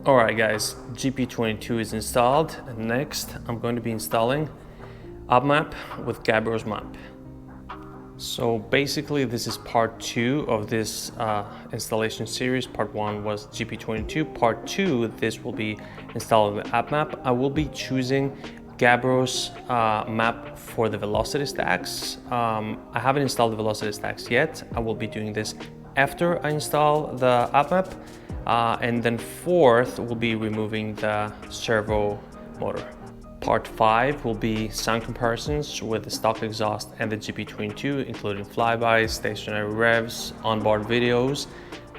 Alright guys, GP22 is installed, and next I'm going to be installing UpMap with Gabros map. So basically this is part 2 of this installation series. Part 1 was GP22, part 2 this will be installing the UpMap. I will be choosing Gabros map for the velocity stacks. I haven't installed the velocity stacks yet. I will be doing this after I install the UpMap. And then fourth, we'll be removing the servo motor. Part 5 will be sound comparisons with the stock exhaust and the GP22, including flybys, stationary revs, onboard videos.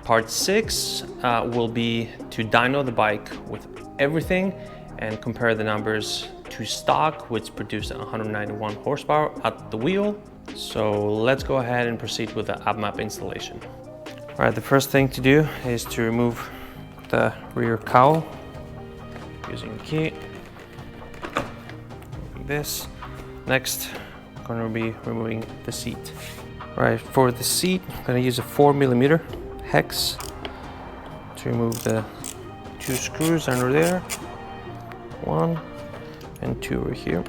Part 6 will be to dyno the bike with everything and compare the numbers to stock, which produced 191 horsepower at the wheel. So let's go ahead and proceed with the UpMap installation. All right, the first thing to do is to remove the rear cowl using the key. Like this. Next, I'm going to be removing the seat. All right, for the seat, I'm going to use a 4mm hex to remove the 2 screws under there. 1 and 2 over here.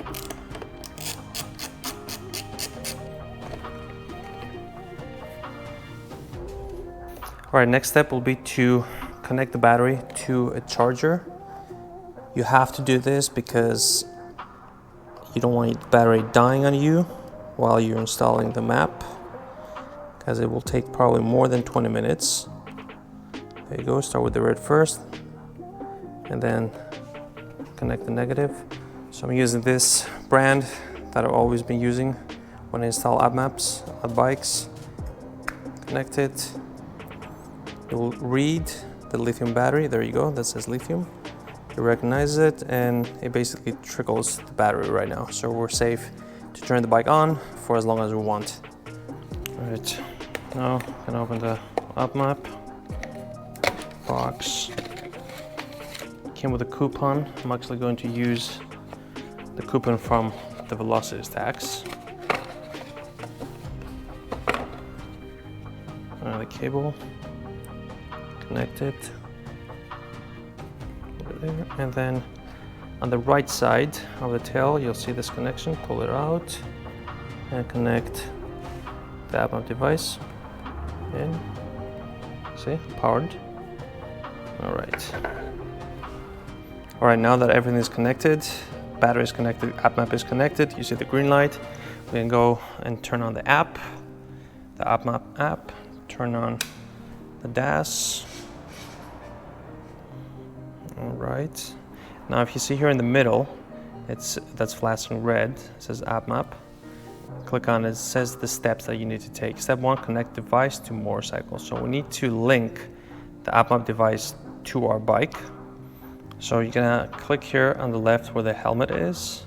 All right, next step will be to connect the battery to a charger. You have to do this because you don't want the battery dying on you while you're installing the map, because it will take probably more than 20 minutes. There you go, start with the red first, and then connect the negative. So I'm using this brand that I've always been using when I install UpMaps on bikes. Connect it. You'll read the lithium battery, there you go, that says lithium. You recognize it and it basically trickles the battery right now. So we're safe to turn the bike on for as long as we want. All right, now I can open the UpMap box. Came with a coupon. I'm actually going to use the coupon from the velocity stacks. The cable. Connect it over there, and then on the right side of the tail you'll see this connection. Pull it out and connect the UpMap device in. See, powered. All right, now that everything is connected, battery is connected, UpMap is connected, you see the green light, we can go and turn on the app, the UpMap app, turn on the DAS. All right, now if you see here in the middle, that's flashing red, it says UpMap. Click on it, it says the steps that you need to take. Step 1, connect device to motorcycle. So we need to link the UpMap device to our bike. So you're gonna click here on the left where the helmet is.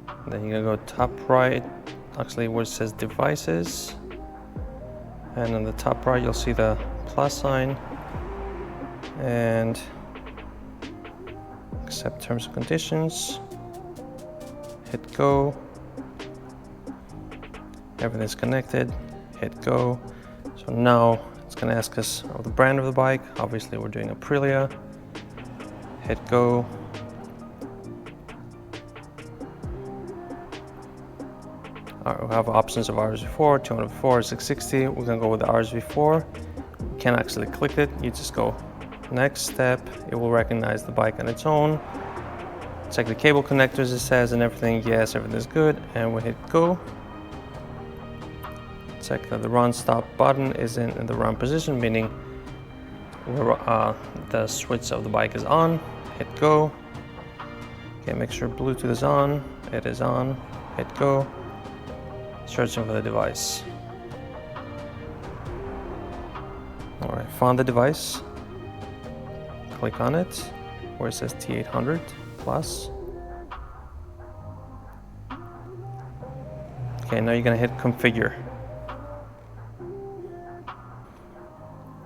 And then you're gonna go top right, actually where it says devices. And on the top right, you'll see the plus sign, and accept terms and conditions, hit go, everything's connected, hit go. So now it's gonna ask us of the brand of the bike. Obviously we're doing Aprilia, hit go. We have options of RSV4, Tuono V4, 660. We're gonna go with the RSV4. You can't actually click it, you just go next step. It will recognize the bike on its own. Check the cable connectors, it says, and everything. Yes, everything's good, and we hit go. Check that the run stop button is in the run position, meaning the switch of the bike is on. Hit go. Okay, make sure Bluetooth is on. It is on. Hit go. Searching for the device. All right, found the device. Click on it where it says T800 plus. Okay, now you're gonna hit configure.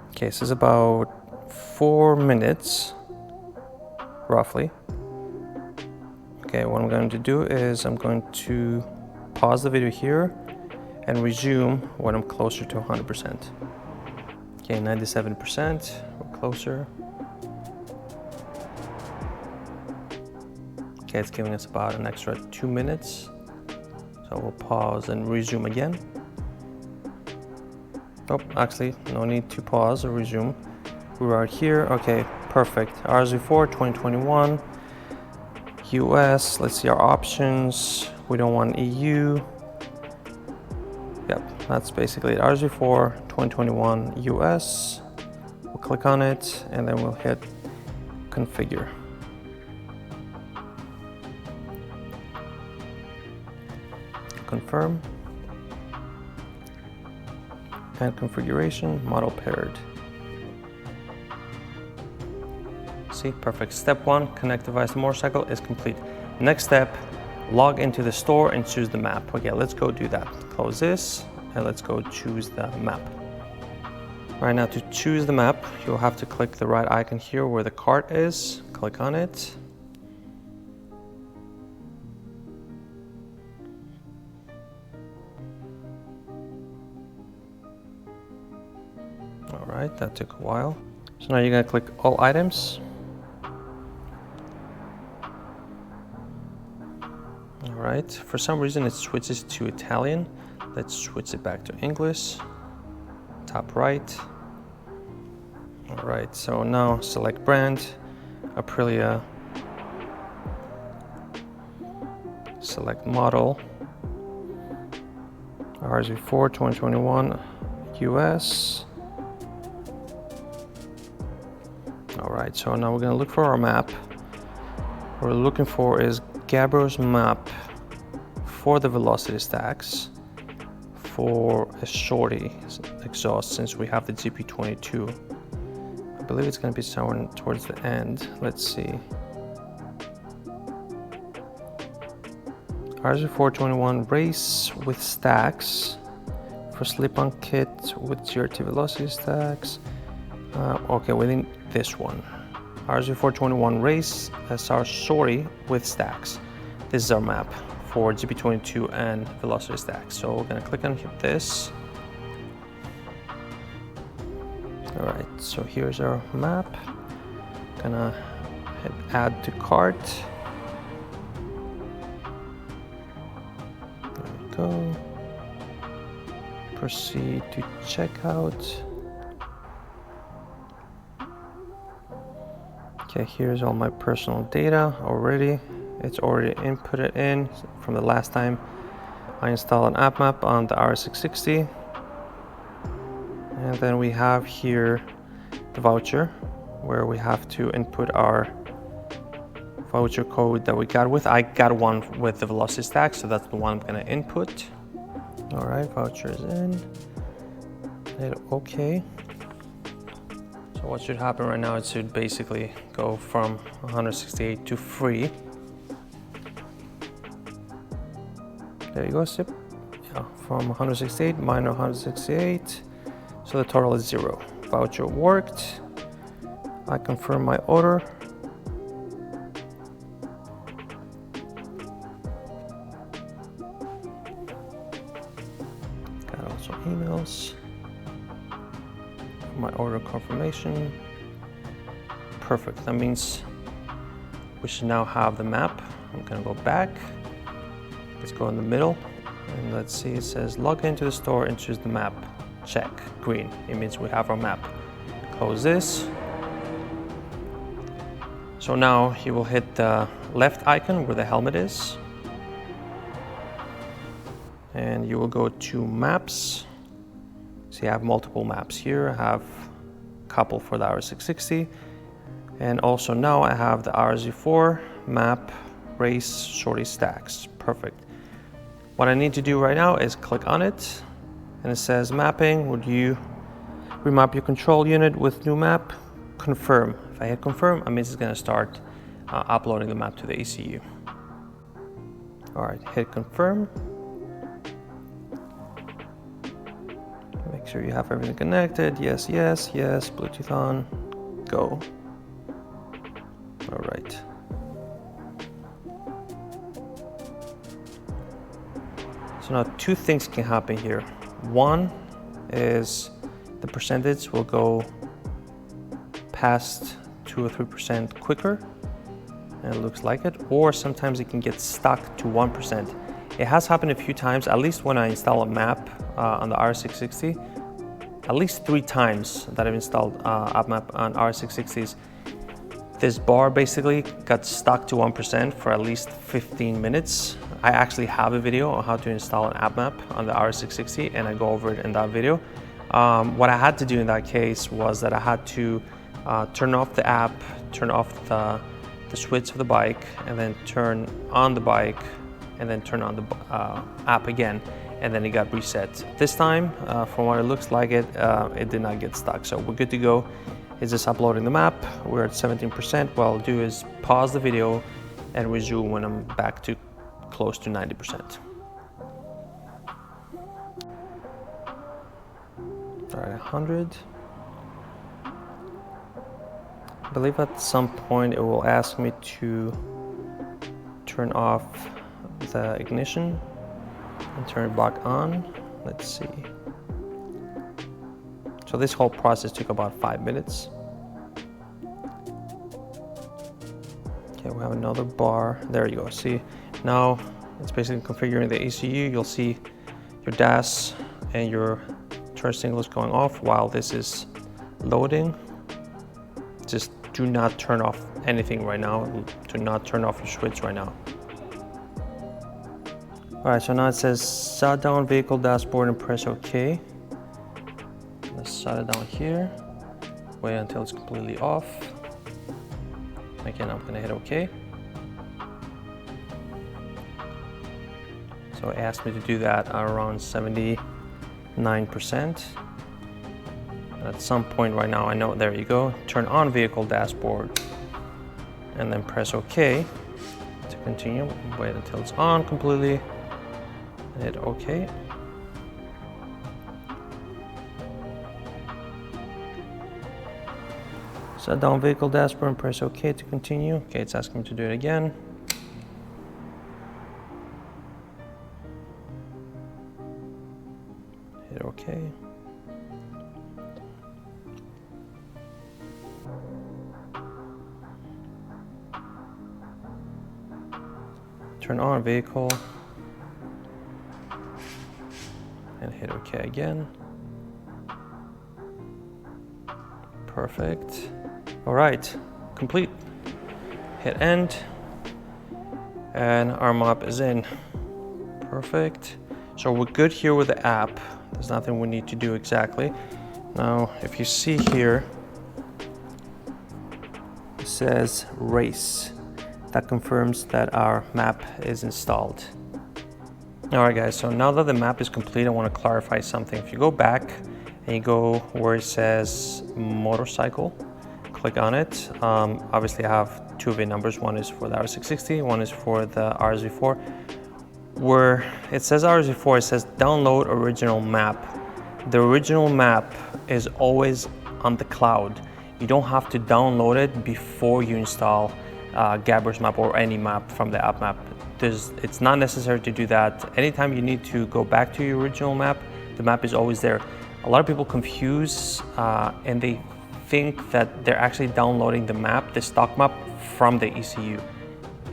Okay, this is about 4 minutes, roughly. Okay, what I'm going to do is I'm going to pause the video here and resume when I'm closer to 100%. Okay, 97%, we're closer. Okay, it's giving us about an extra 2 minutes. So we'll pause and resume again. Oh, actually, no need to pause or resume. We're right here. Okay, perfect. RSV4 2021. US, let's see our options. We don't want EU. Yep, that's basically it. RSV4 2021 US. We'll click on it and then we'll hit configure. Confirm. And configuration, model paired. See, perfect. Step 1, connect device to motorcycle is complete. Next step, log into the store and choose the map. Okay, let's go do that. Close this and let's go choose the map. Right now, to choose the map, you'll have to click the right icon here where the cart is. Click on it. All right, that took a while. So now you're gonna click all items. All right, for some reason it switches to Italian. Let's switch it back to English. Top right. All right, so now select brand, Aprilia. Select model, RSV4 2021 US. All right, so now we're gonna look for our map. What we're looking for is Gabros map for the velocity stacks for a shorty exhaust, since we have the GP22. I believe it's going to be somewhere towards the end. Let's see. RSV421 race with stacks for slip-on kit with GRT velocity stacks. Okay, we need this one. RSV421 race SR shorty with stacks. This is our map for GP22 and velocity stacks. So we're gonna click on this. All right, so here's our map. Gonna hit add to cart. There we go. Proceed to checkout. Okay, here's all my personal data already. It's already inputted in from the last time I installed an Upmap on the RS660. And then we have here the voucher where we have to input our voucher code that we got with. I got one with the velocity stack, so that's the one I'm gonna input. All right, voucher is in. Hit OK. So what should happen right now, it should basically go from 168 to free. There you go, Sip. Yeah, from 168 minus 168. So the total is 0. Voucher worked. I confirm my order. Got also emails. My order confirmation. Perfect. That means we should now have the map. I'm gonna go back. Let's go in the middle and let's see, it says log into the store and choose the map. Check, green. It means we have our map. Close this. So now you will hit the left icon where the helmet is. And you will go to maps. So you have multiple maps here. I have a couple for the RS660. And also now I have the RSV4 map race shorty stacks. Perfect. What I need to do right now is click on it. And it says mapping, would you remap your control unit with new map? Confirm. If I hit confirm, it means it's gonna start uploading the map to the ECU. All right, hit confirm. Make sure you have everything connected. Yes, yes, yes, Bluetooth on, go. All right. So now two things can happen here. One is the percentage will go past 2 or 3% quicker. and it looks like it, or sometimes it can get stuck to 1%. It has happened a few times, at least when I install a map on the RS660, at least 3 times that I've installed UpMap on RS660s. This bar basically got stuck to 1% for at least 15 minutes. I actually have a video on how to install an UpMap on the RS660, and I go over it in that video. What I had to do in that case was that I had to turn off the app, turn off the switch of the bike, and then turn on the bike, and then turn on the app again, and then it got reset. This time, from what it looks like, it did not get stuck, so we're good to go. It's just uploading the map. We're at 17%. What I'll do is pause the video and resume when I'm back to close to 90%. All right, 100. I believe at some point it will ask me to turn off the ignition and turn it back on. Let's see. So this whole process took about 5 minutes. Okay, we have another bar. There you go. See, now it's basically configuring the ECU. You'll see your DAS and your turn signals going off while this is loading. Just do not turn off anything right now. Do not turn off your switch right now. All right, so now it says shut down vehicle dashboard and press OK. Let's shut it down here. Wait until it's completely off. Again, I'm gonna hit OK. So it asked me to do that around 79%. At some point right now, I know, there you go. Turn on vehicle dashboard and then press OK to continue. Wait until it's on completely and hit OK. Shut down vehicle dashboard and press OK to continue. Okay, it's asking me to do it again. Hit OK. Turn on vehicle and hit OK again. Perfect. All right, complete. Hit end, and our map is in. Perfect. So we're good here with the app. There's nothing we need to do exactly. Now, if you see here, it says race. That confirms that our map is installed. All right, guys, so now that the map is complete, I want to clarify something. If you go back and you go where it says motorcycle, click on it. Obviously, I have 2 VIN numbers. One is for the RS660, one is for the RSV4. Where it says RSV4, it says download original map. The original map is always on the cloud. You don't have to download it before you install Gabros map or any map from the UpMap. It's not necessary to do that. Anytime you need to go back to your original map, the map is always there. A lot of people confuse and they think that they're actually downloading the map, the stock map, from the ECU.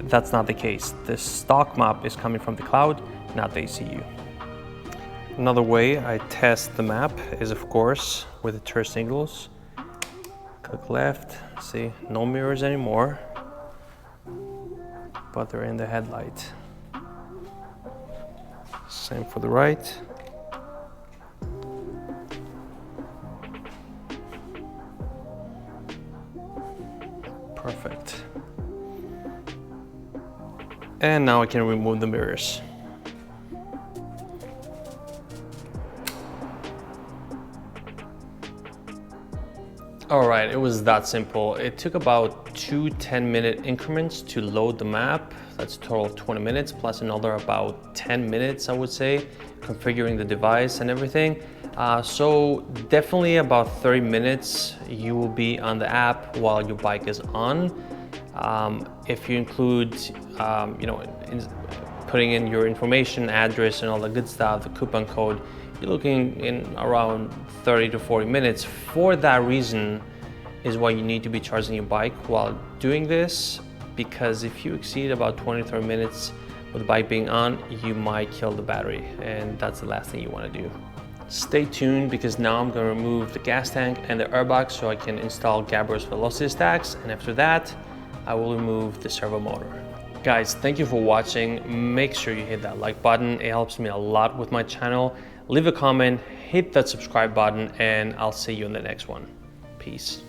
That's not the case. The stock map is coming from the cloud, not the ECU. Another way I test the map is, of course, with the turn signals. Click left, see, no mirrors anymore, but they're in the headlight. Same for the right. Perfect. And now I can remove the mirrors. All right, it was that simple. It took about 2 10-minute increments to load the map. That's a total of 20 minutes, plus another about 10 minutes, I would say, configuring the device and everything. So definitely about 30 minutes, you will be on the app while your bike is on. If you include, putting in your information, address, and all the good stuff, the coupon code, you're looking in around 30 to 40 minutes. For that reason is why you need to be charging your bike while doing this. because if you exceed about 20-30 minutes with the bike being on, you might kill the battery, and that's the last thing you want to do. Stay tuned, because now I'm going to remove the gas tank and the airbox so I can install Gabros velocity stacks, and after that I will remove the servo motor. Guys, thank you for watching. Make sure you hit that like button, it helps me a lot with my channel. Leave a comment, hit that subscribe button, and I'll see you in the next one. Peace.